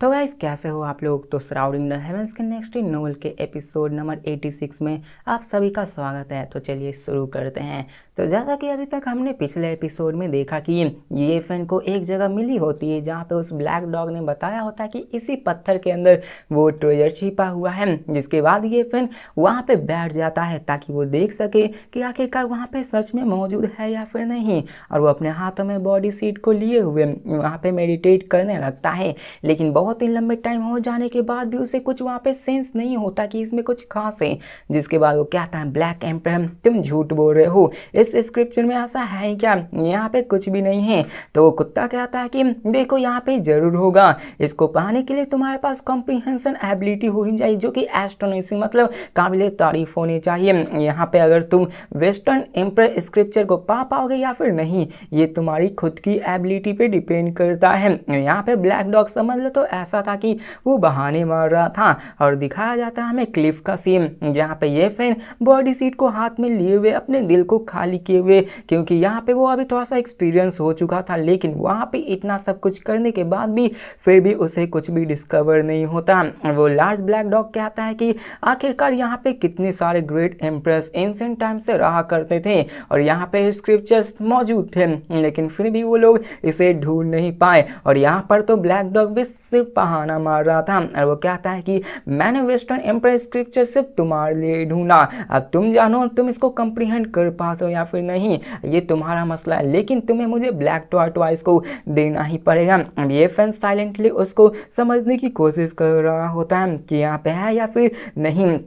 तो गाइस कैसे हो आप लोग। तो सराउंडिंग द हेवंस के नेक्स्ट नोवेल के एपिसोड नंबर 86 में आप सभी का स्वागत है। तो चलिए शुरू करते हैं। तो जैसा कि अभी तक हमने पिछले एपिसोड में देखा कि ये फैन को एक जगह मिली होती है जहाँ पे उस ब्लैक डॉग ने बताया होता है कि इसी पत्थर के अंदर वो ट्रेजर छिपा हुआ है। जिसके बाद ये फैन वहाँ पे बैठ जाता है ताकि वो देख सके कि आखिरकार वहाँ पे सच में मौजूद है या फिर नहीं। और वो अपने हाथों में बॉडी सीट को लिए हुए वहाँ पे मेडिटेट करने लगता है। लेकिन बहुत ही लंबे टाइम हो जाने के बाद भी उसे कुछ वहाँ पे सेंस नहीं होता कि इसमें कुछ खास है। जिसके बाद वो कहता है, ब्लैक एम्पर तुम झूठ बोल रहे हो, इस स्क्रिप्चर में ऐसा है क्या, यहाँ पे कुछ भी नहीं है। तो वो कुत्ता कहता है कि देखो यहाँ पे जरूर होगा, इसको पाने के लिए तुम्हारे पास कॉम्प्रिहेंशन एबिलिटी होनी चाहिए जो कि एस्टोनिशिंग मतलब काबिल तारीफ होनी चाहिए। यहाँ पे अगर तुम वेस्टर्न एम्पर स्क्रिप्चर को पा पाओगे या फिर नहीं, ये तुम्हारी खुद की एबिलिटी पे डिपेंड करता है। यहाँ पे ब्लैक डॉग समझ लो तो ऐसा था कि वो बहाने मार रहा था। और दिखाया जाता है हमें क्लिफ का सीन जहाँ पे ये फैन बॉडी सीट को हाथ में लिए हुए अपने दिल को खाली किए हुए, क्योंकि यहाँ पे वो अभी थोड़ा सा एक्सपीरियंस हो चुका था। लेकिन वहाँ पे इतना सब कुछ करने के बाद भी फिर भी उसे कुछ भी डिस्कवर नहीं होता। वो लार्ज ब्लैक डॉग कहता है कि आखिरकार यहाँ पे कितने सारे ग्रेट एम्प्रेस एंशिएंट टाइम से रहा करते थे और यहाँ पे स्क्रिप्चर्स मौजूद थे, लेकिन फिर भी वो लोग इसे ढूंढ नहीं पाए। और यहाँ पर तो ब्लैक डॉग भी सिर्फ बहाना मार रहा था। और वो कहता है कि मैंने वेस्टर्न एम्पर स्क्रिप्चर सिर्फ तुम्हारे लिए ढूंढा, अब तुम जानो तुम इसको कंप्रीहेंड कर पाते हो या फिर नहीं, ये तुम्हारा मसला है, लेकिन तुम्हें मुझे ब्लैक टॉर्टवाइस को देना ही पड़ेगा। ये फैन साइलेंटली उसको समझने की कोशिश कर रहा होता है कि यहाँ पे है या फिर नहीं।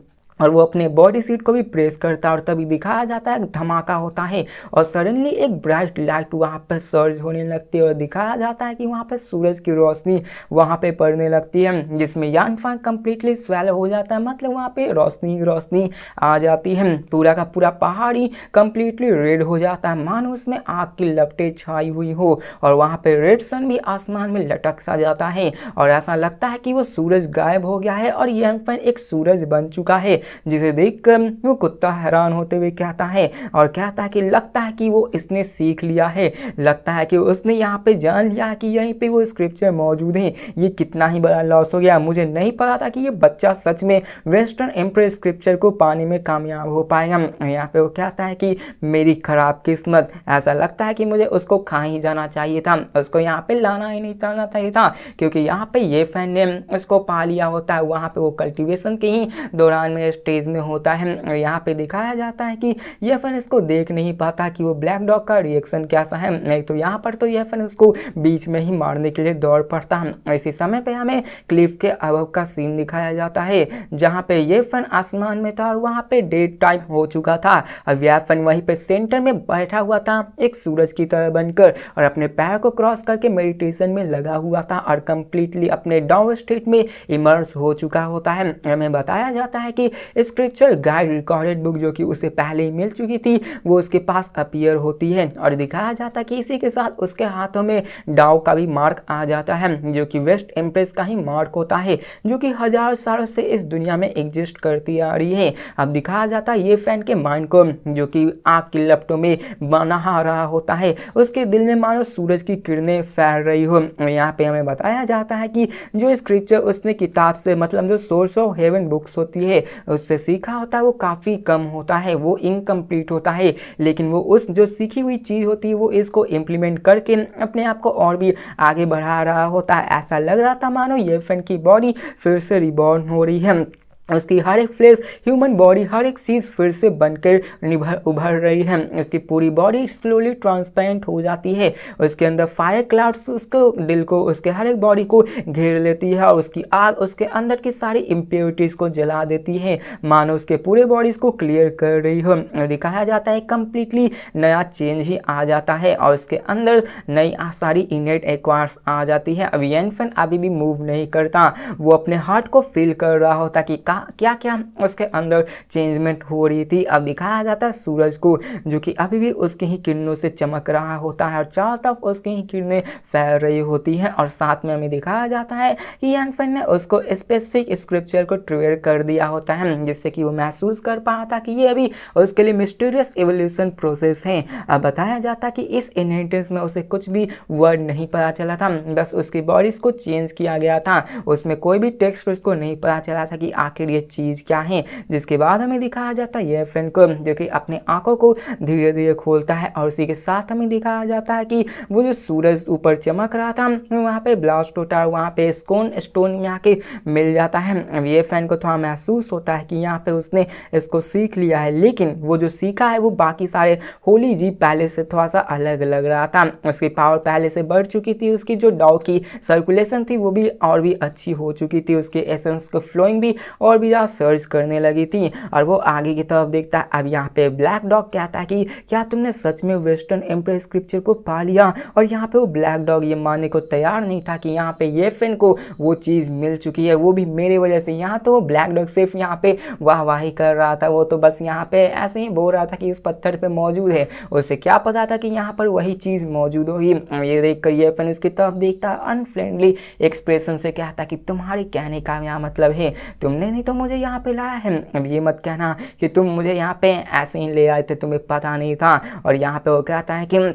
और वो अपने बॉडी सीट को भी प्रेस करता है और तभी दिखाया जाता है धमाका होता है और सडनली एक ब्राइट लाइट वहाँ पर सर्ज होने लगती है और दिखाया जाता है कि वहाँ पर सूरज की रोशनी वहाँ पे पड़ने लगती है, जिसमें यान फान कम्प्लीटली स्वेल हो जाता है। मतलब वहाँ पे रोशनी रोशनी आ जाती है, पूरा का पूरा पहाड़ी कम्प्लीटली रेड हो जाता है, मानो उसमें आग की लपटें छाई हुई हो। और वहाँ पे रेड सन भी आसमान में लटक सा जाता है और ऐसा लगता है कि वो सूरज गायब हो गया है और यान फान एक सूरज बन चुका है। जिसे देखकर वो कुत्ता हैरान होते हुए कहता है और कहता है कि लगता है कि वो इसने सीख लिया है, लगता है कि उसने यहाँ पे जान लिया कि यहीं पे वो स्क्रिप्चर मौजूद है। ये कितना ही बड़ा लॉस हो गया, मुझे नहीं पता था कि ये बच्चा सच में वेस्टर्न एम्पर स्क्रिप्चर को पाने में कामयाब हो पाएगा। यहाँ पे वो कहता है कि मेरी खराब किस्मत, ऐसा लगता है कि मुझे उसको खा ही जाना चाहिए था, उसको यहाँ पे लाना ही नहीं लाना चाहिए था, क्योंकि यहाँ पे ये फैन ने उसको पा लिया होता है। वहाँ पे वो कल्टिवेशन के ही दौरान में स्टेज में होता है। यहाँ पे दिखाया जाता है कि ये फैन इसको देख नहीं पाता कि वो ब्लैक डॉग का रिएक्शन कैसा है। नहीं तो यहाँ पर तो ये फैन उसको बीच में ही मारने के लिए दौड़ पड़ता है। इसी समय पे हमें क्लिफ के अबव का सीन दिखाया जाता है जहाँ पे ये फैन आसमान में था और वहाँ पे डे टाइम हो चुका था। अब यह फैन वहीं पे सेंटर में बैठा हुआ था एक सूरज की तरह बनकर और अपने पैर को क्रॉस करके मेडिटेशन में लगा हुआ था और कंप्लीटली अपने डाउन स्टेट में इमर्स हो चुका होता है। हमें बताया जाता है कि स्क्रिप्चर गाइड रिकॉर्डेड बुक जो कि उसे पहले ही मिल चुकी थी वो उसके पास अपीयर होती है और दिखाया जाता है कि इसी के साथ उसके हाथों में डाव का भी मार्क आ जाता है जो कि वेस्ट एम्प्रेस का ही मार्क होता है जो कि हजारों सालों से इस दुनिया में एग्जिस्ट करती आ रही है। अब दिखाया जाता है ये फैन के माइंड को जो कि आग की लपटों में नहा रहा होता है, उसके दिल में मानो सूरज की किरणें फैल रही हो। यहाँ पे हमें बताया जाता है कि जो स्क्रिप्चर उसने किताब से मतलब जो सोर्स ऑफ हेवन बुक्स होती है उससे सीखा होता है वो काफ़ी कम होता है, वो इनकम्प्लीट होता है, लेकिन वो उस जो सीखी हुई चीज़ होती है वो इसको इम्प्लीमेंट करके अपने आप को और भी आगे बढ़ा रहा होता है। ऐसा लग रहा था मानो ये फैन की बॉडी फिर से रिबॉर्न हो रही है, उसकी हर एक फ्लेश ह्यूमन बॉडी हर एक चीज़ फिर से बनकर उभर रही है, उसकी पूरी बॉडी स्लोली ट्रांसपेरेंट हो जाती है, उसके अंदर फायर क्लाउड्स उसको दिल को उसके हर एक बॉडी को घेर लेती है और उसकी आग उसके अंदर की सारी इम्प्योरिटीज़ को जला देती है, मानो उसके पूरे बॉडीज़ को क्लियर कर रही हो। दिखाया जाता है कम्प्लीटली नया चेंज ही आ जाता है और उसके अंदर नई सारी इनेट एक्वायर्स आ जाती है। अब यन फैन अभी भी मूव नहीं करता, वो अपने हार्ट को फील कर रहा होता कि क्या क्या उसके अंदर चेंजमेंट हो रही थी। अब दिखाया जाता है सूरज को जो कि अभी भी उसकी ही किरणों से चमक रहा होता है और चारों तरफ उसकी ही किरणें फैल रही होती हैं। और साथ में हमें दिखाया जाता है कि यानफेन ने उसको स्पेसिफिक स्क्रिप्चर को ट्रिगर कर दिया होता है जिससे कि वो महसूस कर पा रहा था कि ये अभी उसके लिए मिस्टीरियस एवोल्यूशन प्रोसेस है। अब बताया जाता कि इस इनहेरिटेंस में उसे कुछ भी वर्ड नहीं पता चला था, बस उसकी बॉडीज को चेंज किया गया था, उसमें कोई भी टेक्स्ट उसको नहीं पता चला था कि आखिर ये चीज़ क्या है। जिसके बाद हमें दिखाया जाता है यानफेन को जो कि अपने आंखों को धीरे धीरे खोलता है और उसी के साथ हमें दिखाया जाता है कि वो जो सूरज ऊपर चमक रहा था वहाँ पे ब्लास्ट होता है, वहाँ पे स्टोन में आके मिल जाता है। अब यानफेन को थोड़ा महसूस होता है कि यहाँ पे उसने इसको सीख लिया है, लेकिन वो जो सीखा है वो बाकी सारे होली जी पहले से थोड़ा सा अलग लग रहा था। उसकी पावर पहले से बढ़ चुकी थी, उसकी जो डाउ की सर्कुलेशन थी वो भी और भी अच्छी हो चुकी थी, उसके एसेंस को फ्लोइंग भी और भी ज़्यादा सर्च करने लगी थी। और वो आगे की तरफ देखता है। अब यहाँ पे ब्लैक डॉग कहता है कि क्या तुमने सच में वेस्टर्न एम्पायर स्क्रिप्चर को पा लिया। और यहाँ पे वो ब्लैक डॉग ये मानने को तैयार नहीं था कि यहाँ पे यानफेन को वो चीज़ मिल चुकी है, वो भी मेरे वजह से। यहाँ तो वो ब्लैक डॉग सिर्फ यहाँ पे वाहवाही कर रहा था, वो तो बस यहाँ पे ऐसे ही बोल रहा था कि इस पत्थर पे मौजूद है, उसे क्या पता था कि यहाँ पर वही चीज़ मौजूद होगी। ये देख कर यानफेन उसकी तरफ देखता अनफ्रेंडली एक्सप्रेशन से कहता कि तुम्हारे कहने का यहाँ मतलब है तुमने नहीं तो मुझे यहाँ पे लाया है। अब ये मत कहना कि तुम मुझे यहाँ पे ऐसे ही ले आए थे, तुम्हें पता नहीं था। और यहाँ पे वो कहता है कि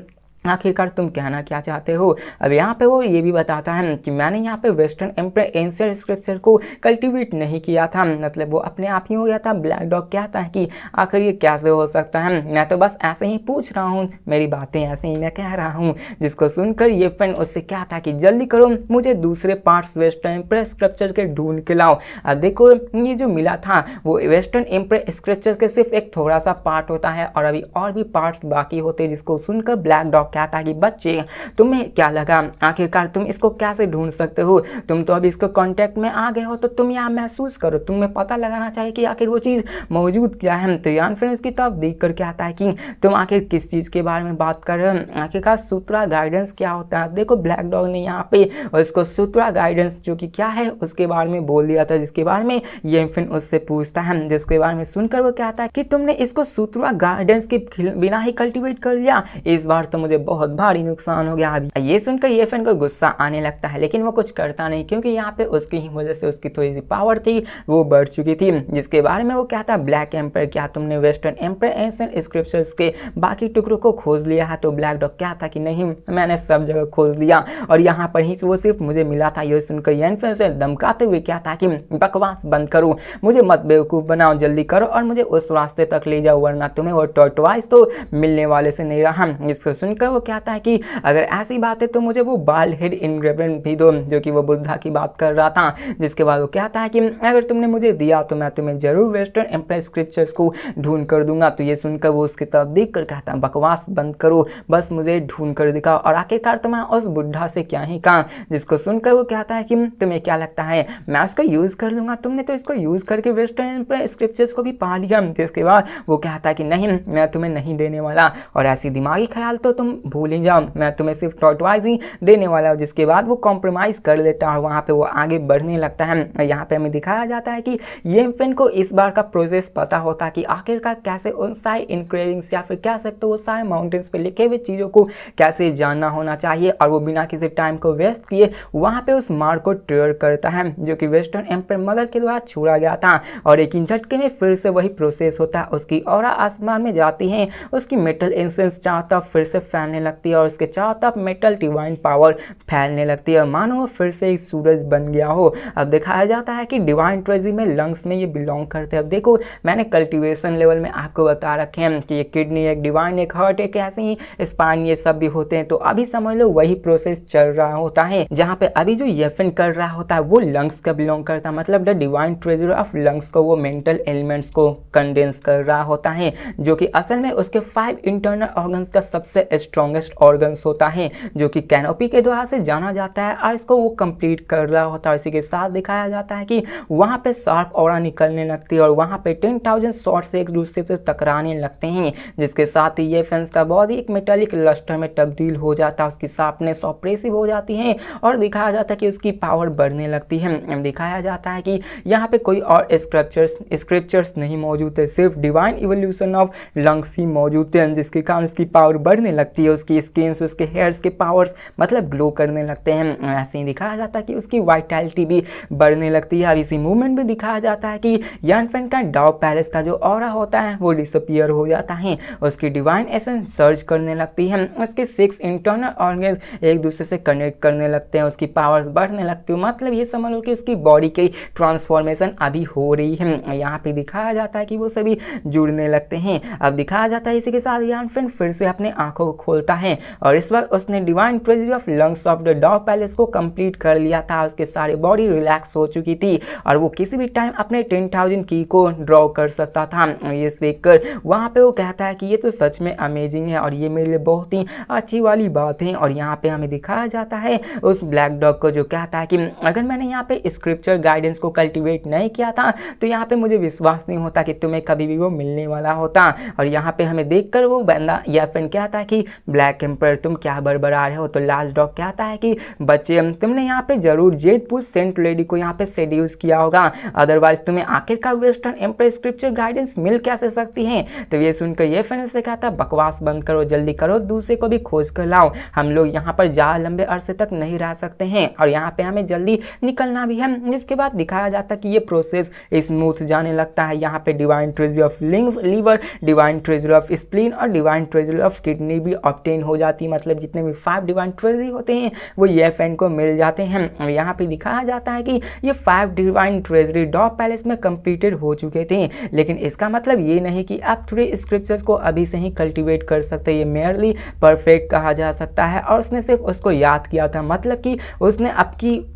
आखिरकार तुम कहना क्या चाहते हो। अब यहाँ पे वो ये भी बताता है कि मैंने यहाँ पे वेस्टर्न एम्पायर एंशिएंट स्क्रिप्चर को कल्टीवेट नहीं किया था, मतलब वो अपने आप ही हो गया था। ब्लैक डॉग कहता है कि आखिर ये कैसे हो सकता है, मैं तो बस ऐसे ही पूछ रहा हूँ, मेरी बातें ऐसे ही मैं कह रहा हूँ। जिसको सुनकर यानफेन उससे कहता है कि जल्दी करो, मुझे दूसरे पार्ट्स वेस्टर्न एम्पायर स्क्रिप्चर के ढूंढ के लाओ। अब देखो ये जो मिला था वो वेस्टर्न एम्पायर स्क्रिप्चर के सिर्फ एक थोड़ा सा पार्ट होता है और अभी और भी पार्ट्स बाकी होते हैं। जिसको सुनकर ब्लैक डॉग कहता है कि बच्चे तुम्हें क्या लगा, आखिरकार तुम इसको कैसे ढूंढ सकते हो, तुम तो अभी इसको कांटेक्ट में आ गए हो, तो तुम यहाँ महसूस करो, तुम्हें पता लगाना चाहिए कि आखिर वो चीज़ मौजूद क्या है। तो यानफेन उसकी तरफ देख कर कहता है कि तुम आखिर किस चीज़ के बारे में बात कर रहे हो, आखिरकार सूत्रा गाइडेंस क्या होता है। देखो ब्लैक डॉग ने यहाँ पे उसको सूत्रा गाइडेंस जो कि क्या है उसके बारे में बोल दिया था, जिसके बारे में यानफेन उससे पूछता है। जिसके बारे में सुनकर वो कहता है कि तुमने इसको सूत्रा गाइडेंस के बिना ही कल्टीवेट कर दिया, इस बार तो मुझे बहुत भारी नुकसान हो गया। अभी ये सुनकर यानफेन को गुस्सा आने लगता है, लेकिन वो कुछ करता नहीं क्योंकि यहाँ पे उसकी ही वजह से उसकी थोड़ी सी पावर थी वो बढ़ चुकी थी। जिसके बारे में वो कहता है ब्लैक एम्पायर क्या तुमने वेस्टर्न एम्पायर एंशिएंट स्क्रिप्चर्स के बाकी टुकड़ों को खोज लिया है। तो ब्लैक डॉग कहता कि नहीं, मैंने सब जगह खोज लिया और यहाँ पर ही वो सिर्फ मुझे मिला था। ये सुनकर यानफेन से धमकाते हुए कहता कि बकवास बंद करो, मुझे मत बेवकूफ़ बनाओ, जल्दी करो और मुझे उस रास्ते तक ले जाओ, वरना तुम्हें वो टॉर्टोइस तो मिलने वाले से नहीं रहा। जिसको सुनकर वो कहता है कि अगर ऐसी बात है तो मुझे वो बाल हेड इंग्रेवन भी दो, जो कि वो बुद्धा की बात कर रहा था। जिसके बाद वो कहता है कि अगर तुमने मुझे दिया तो मैं तुम्हें जरूर वेस्टर्न एम्पायर स्क्रिप्चर्स को ढूंढ कर दूंगा। तो ये सुनकर वो उसकी तरफ देख कर कहता है बकवास बंद करो, बस मुझे ढूंढ कर दिखाओ। और आखिरकार तुम्हें उस बुढ़ा से क्या ही कहा। जिसको सुनकर वो कहता है कि तुम्हें क्या लगता है मैं उसको यूज़ कर लूँगा, तुमने तो इसको यूज़ करके वेस्टर्न एम्पायर स्क्रिप्चर्स को भी पा लिया। जिसके बाद वो कहता है कि नहीं, मैं तुम्हें नहीं देने वाला और ऐसी दिमागी ख्याल तो तुम भूल ही जाओ, मैं तुम्हें सिर्फ टॉर्टोइस ही देने वाला हूँ। जिसके बाद वो कॉम्प्रोमाइज़ कर लेता है और वहाँ पे वो आगे बढ़ने लगता है। यहाँ पे हमें दिखाया जाता है कि यानफेन को इस बार का प्रोसेस पता होता है कि आखिरकार कैसे उन सारे इनक्रेविंग्स या फिर कह सकते हो वो सारे माउंटेन्स पे लिखे हुए चीज़ों को कैसे जानना होना चाहिए। और वो बिना किसी टाइम को वेस्ट किए वहाँ पे उस मार्क को ट्रिगर करता है जो कि वेस्टर्न एम्पायर मदर के द्वारा छोड़ा गया था और एक ही झटके में फिर से वही प्रोसेस होता है। उसकी ऑरा आसमान में जाती है, उसकी मेटल एसेंस चारों तरफ फिर से फैलने लगती है और उसके चारों तरफ मेटल डिवाइन पावर फैलने लगती है, मानो फिर से एक सूरज बन गया हो। अब दिखाया जाता है कि डिवाइन ट्रेजी में लंग्स में ये बिलोंग करते हैं। अब देखो मैंने कल्टीवेशन लेवल में आपको बता रखे हैं कि ये किडनी एक डिवाइन एक हार्ट एक ऐसे ही स्पाइन ये सब भी होते हैं। तो अभी समझ लो वही प्रोसेस चल रहा होता है जहाँ पे अभी जो यानफेन कर रहा होता है वो लंग्स का बिलोंग करता है, मतलब the divine treasure of lungs को वो मेंटल एलिमेंट्स को कंडेंस कर रहा होता है जो कि असल में उसके 5 इंटरनल ऑर्गन्स का सबसे स्ट्रॉन्गेस्ट ऑर्गन्स होता है जो कि कैनोपी के द्वारा से जाना जाता है और इसको वो कंप्लीट कर रहा होता है। इसी के साथ दिखाया जाता है कि वहाँ पे शार्प ऑरा निकलने लगती है और वहाँ पे 10,000 शॉट्स एक दूसरे से टकराने लगते हैं, जिसके साथ ही ये फेंस का बॉडी एक मेटालिक लस्टर में तब्दील हो जाता है, उसकी शार्पनेस ऑप्रेसिव हो जाती है और दिखाया जाता है कि उसकी पावर बढ़ने लगती है। दिखाया जाता है कि यहाँ पे कोई और स्क्रिप्चर्स नहीं मौजूद है, सिर्फ डिवाइन इवोल्यूशन ऑफ लंग्स ही मौजूद है, जिसके कारण उसकी पावर बढ़ने लगती है, उसकी स्किन उसके हेयर्स के पावर्स मतलब ग्लो करने लगते हैं। ऐसे ही दिखाया जाता है कि उसकी वाइटैलिटी भी बढ़ने लगती है। और इसी मूवमेंट में दिखाया जाता है कि यान फैन का डॉग पैलेस का जो ऑरा होता है वो डिसअपीयर हो जाता है, उसकी डिवाइन एसेंस सर्च करने लगती है, उसके 6 इंटरनल ऑर्गन्स एक दूसरे से कनेक्ट करने लगते हैं, उसकी पावर्स बढ़ने लगती है। मतलब ये समझ लो कि उसकी बॉडी की ट्रांसफॉर्मेशन अभी हो रही है। यहाँ पे दिखाया जाता है कि वो सभी जुड़ने लगते हैं। अब दिखाया जाता है इसी के साथ यान फैन फिर से अपने आंखों को खोलता है और इस वक्त उसने divine treasury of lungs of the dog palace को कंप्लीट कर लिया था। उसके सारी बॉडी रिलैक्स हो चुकी थी और वो किसी भी टाइम अपने 10,000 की को ड्रॉ कर सकता था। ये देखकर वहाँ पे वो कहता है कि ये तो सच में अमेजिंग है और ये मेरे लिए बहुत ही अच्छी वाली बात है। और यहाँ पे हमें दिखाया जाता है उस ब्लैक डॉग को जो कहता है कि अगर मैंने यहाँ पे स्क्रिप्चर गाइडेंस को कल्टिवेट नहीं किया था तो यहाँ पे मुझे विश्वास नहीं होता कि तुम्हें कभी भी वो मिलने वाला होता। और यहाँ पे हमें देखकर वो बंदा या फिर कहता है कि ब्लैक एम्पर तुम क्या बड़बड़ा रहे हो। तो लास्ट डॉग कहता है कि बच्चे तुमने यहाँ पे जरूर जेड पुश सेंट लेडी को यहाँ पे सेड्यूस किया होगा, अदरवाइज तुम्हें आखिरकार वेस्टर्न एम्पर स्क्रिप्चर गाइडेंस मिल कैसे सकती है। तो ये सुनकर ये फिर से कहता है बकवास बंद करो, जल्दी करो, दूसरे को भी खोज कर लाओ, हम लोग यहाँ पर ज़्यादा लंबे अरसे तक नहीं रह सकते हैं और यहाँ पे हमें जल्दी निकलना भी है। जिसके बाद दिखाया जाता है कि ये प्रोसेस स्मूथ जाने लगता है। यहाँ पे divine treasury of liver, divine treasury of spleen और डिवाइन ट्रेजरी ऑफ किडनी भी ऑब्टेन हो जाती है। मतलब जितने भी 5 डिवाइन ट्रेजरी होते हैं वो ये फैन को मिल जाते हैं। और यहाँ पे दिखाया जाता है कि ये 5 डिवाइन ट्रेजरी डॉग पैलेस में कंप्लीटेड हो चुके थे, लेकिन इसका मतलब ये नहीं कि आप थ्री स्क्रिप्चर्स को अभी से ही कल्टीवेट कर सकते। ये मेयरली परफेक्ट कहा जा सकता है और उसने सिर्फ उसको याद किया था, मतलब कि उसने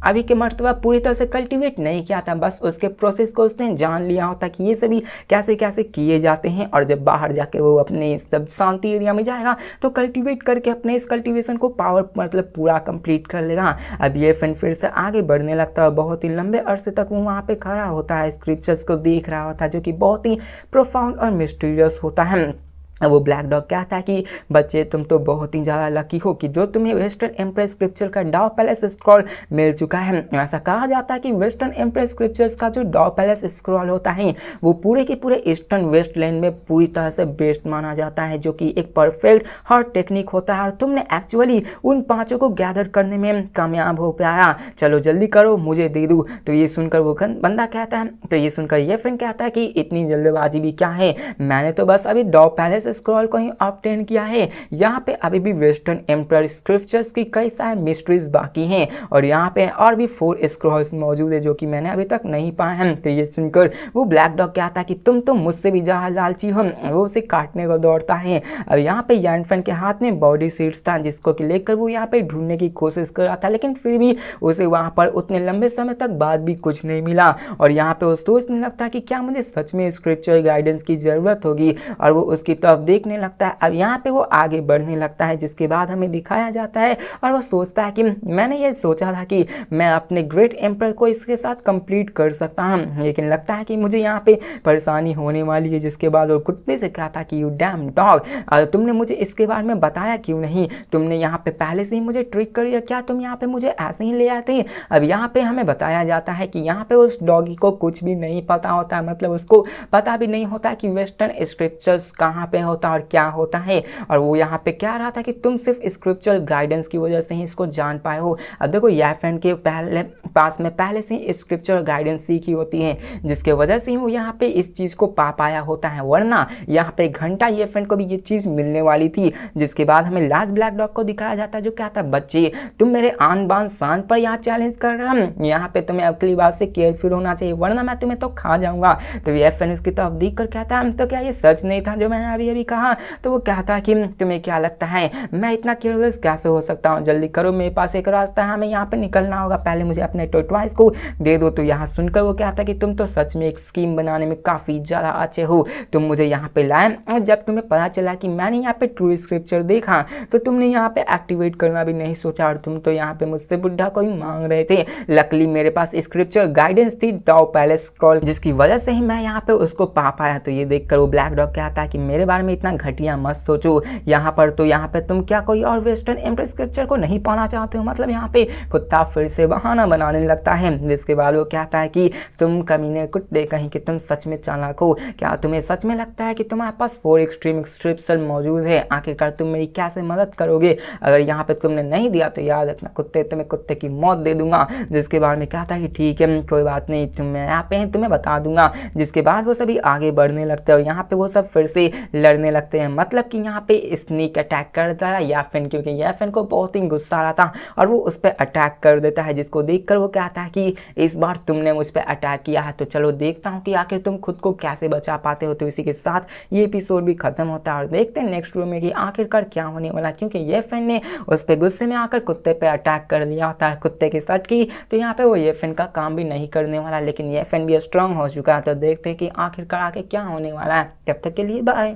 अभी के मर्तबा पूरी तरह से कल्टीवेट नहीं किया था, बस उसके प्रोसेस को उसने जान लिया होता कि ये सभी कैसे कैसे किए जाते हैं। और जब बाहर जाके वो अपने सब शांति एरिया में जाएगा तो कल्टीवेट करके अपने इस कल्टीवेशन को पावर मतलब पूरा कंप्लीट कर लेगा। अब ये फिर से आगे बढ़ने लगता है, बहुत ही लंबे अरसे तक वो वहाँ पे खड़ा होता है, स्क्रिप्चर्स को देख रहा होता है जो कि बहुत ही प्रोफाउंड और मिस्टीरियस होता है। वो ब्लैक डॉग कहता है कि बच्चे तुम तो बहुत ही ज़्यादा लकी हो कि जो तुम्हें वेस्टर्न एम्प्रेस स्क्रिप्चर का डॉग पैलेस स्क्रॉल मिल चुका है। ऐसा कहा जाता है कि वेस्टर्न एम्प्रेस स्क्रिप्चर्स का जो डॉग पैलेस स्क्रॉल होता है वो पूरे के पूरे ईस्टर्न वेस्टलैंड में पूरी तरह से बेस्ट माना जाता है, जो कि एक परफेक्ट हार्ड टेक्निक होता है और तुमने एक्चुअली उन 5 को गैदर करने में कामयाब हो पाया, चलो जल्दी करो मुझे दे दो। तो ये सुनकर वो बंदा कहता है, तो ये सुनकर ये फिर कहता है कि इतनी जल्दबाजी भी क्या है, मैंने तो बस अभी डॉग पैलेस स्क्रॉल को ही ऑब्टेन किया है, यहाँ पे अभी भी वेस्टर्न एम्पर स्क्रिप्चर्स की कई सारे मिस्ट्रीज बाकी हैं और यहाँ पे और भी 4 स्क्रॉल्स मौजूद है जो कि मैंने अभी तक नहीं पाए हैं। तो ये सुनकर वो ब्लैक डॉग कहता है कि तुम तो मुझसे भी ज़्यादा लालची हो, वो उसे काटने को दौड़ता है। अब यहाँ पे यान फैन के हाथ में बॉडी सीट्स था जिसको कि लेकर वो यहाँ पे ढूंढने की कोशिश कर रहा था, लेकिन फिर भी उसे वहाँ पर उतने लंबे समय तक बाद भी कुछ नहीं मिला और यहाँ पे वो सोचने लगता कि क्या मुझे सच में स्क्रिप्चर गाइडेंस की ज़रूरत होगी और वो उसकी तरफ देखने लगता है। अब यहाँ पे वो आगे बढ़ने लगता है, जिसके बाद हमें दिखाया जाता है और वो सोचता है कि मैंने ये सोचा था कि मैं अपने ग्रेट एम्पर को इसके साथ कंप्लीट कर सकता हूँ, लेकिन लगता है कि मुझे यहाँ पे परेशानी होने वाली है। जिसके बाद वो कुत्ते से कहता कि यू डैम डॉग, तुमने मुझे इसके बारे में बताया क्यों नहीं, तुमने यहाँ पे पहले से ही मुझे ट्रिक कर दिया, क्या तुम यहाँ पे मुझे ऐसे ही ले आते। अब यहाँ पे हमें बताया जाता है कि यहाँ पे उस डॉगी को कुछ भी नहीं पता होता है, मतलब उसको पता भी नहीं होता कि वेस्टर्न स्क्रिप्चर्स कहाँ पे होता और क्या होता है। और वो यहाँ पे कह रहा था कि तुम सिर्फ स्क्रिप्चरल गाइडेंस की वजह से ही इसको जान पाए हो। अब देखो याफेन के पास में पहले से ही स्क्रिप्चरल गाइडेंस सीखी होती है, जिसके वजह से ही वो यहाँ पे इस चीज़ को पा पाया होता है, वरना यहाँ पे घंटा याफेन को भी ये चीज़ मिलने वाली थी। जिसके बाद हमें लास्ट ब्लैक डॉग को दिखाया जाता है जो कहता है बच्चे तुम मेरे आन बान शान पर यहाँ चैलेंज कर रहा हूँ, यहाँ पे तुम्हें अगली बार से केयरफुल होना चाहिए वरना मैं तुम्हें तो खा जाऊंगा। तो याफेन इसकी तरफ देख कर कहता है तो क्या ये सच नहीं था जो मैंने अभी भी कहा तो वो कहता है कि तुम्हें क्या लगता है मैं इतना केयरलेस कैसे हो सकता हूँ, जल्दी करो मेरे पास एक रास्ता है, हमें यहाँ पे निकलना होगा, पहले मुझे अपने टॉर्टोइस को दे दो। तो यहाँ सुनकर वो कहता है कि तुम तो सच में एक स्कीम बनाने में काफ़ी ज़्यादा अच्छे हो, तुम मुझे यहाँ पे लाए और जब तुम्हें पता चला कि मैंने यहाँ पे ट्रू स्क्रिप्चर देखा तो तुमने यहाँ पे एक्टिवेट करना भी नहीं सोचा और तुम तो यहाँ पे मुझसे बुढ़ा को ही मांग रहे थे। लकली मेरे पास स्क्रिप्चर गाइडेंस थी टाओ पैलेस स्क्रॉल, जिसकी वजह से ही मैं यहाँ पे उसको पा पाया। तो ये देखकर वो ब्लैक डॉग कहता है कि मेरे बारे में इतना घटिया मत सोचो, यहाँ पे तुम क्या कोई और वेस्टर्न एम्प्रेस स्क्रिप्चर को नहीं पाना चाहते हो। मतलब यहाँ पे कुत्ता फिर से बहाना बनाने लगता है, जिसके बाद वो कहता है कि तुम कमीने कुत्ते कहीं कि तुम सच में चालाक हो, क्या तुम्हें सच में लगता है कि तुम्हारे पास 4 एक्सट्रीम स्क्रिप्चर मौजूद है, आखिरकार तुम मेरी कैसे मदद करोगे, अगर यहाँ पे तुमने नहीं दिया तो याद रखना कुत्ते तुम्हें कुत्ते की मौत दे दूंगा। जिसके बाद में कहता है कि ठीक है कोई बात नहीं, तुम यहाँ पे तुम्हें बता दूंगा। जिसके बाद वो सभी आगे बढ़ने लगते हैं और यहाँ पे वो सब फिर से लड़ने लगते हैं। मतलब कि यहाँ पे स्नीक अटैक करता है याफिन, क्योंकि याफिन को बहुत ही गुस्सा आ रहा था और वो उस पर अटैक कर देता है, जिसको देखकर वो कहता है कि इस बार तुमने मुझ पर अटैक किया है तो चलो देखता हूँ कि आखिर तुम खुद को कैसे बचा पाते हो। तो इसी के साथ ये एपिसोड भी खत्म होता है और देखते हैं नेक्स्ट वीडियो में कि आखिरकार क्या होने वाला, क्योंकि याफिन ने उस पर गुस्से में आकर कुत्ते पे अटैक कर लिया होता है कुत्ते के साथ की। तो यहाँ पे वो याफिन का काम भी नहीं करने वाला, लेकिन याफिन भी स्ट्रांग हो चुका है। तो देखते हैं कि आखिरकार आके क्या होने वाला है। तब तक के लिए बाय।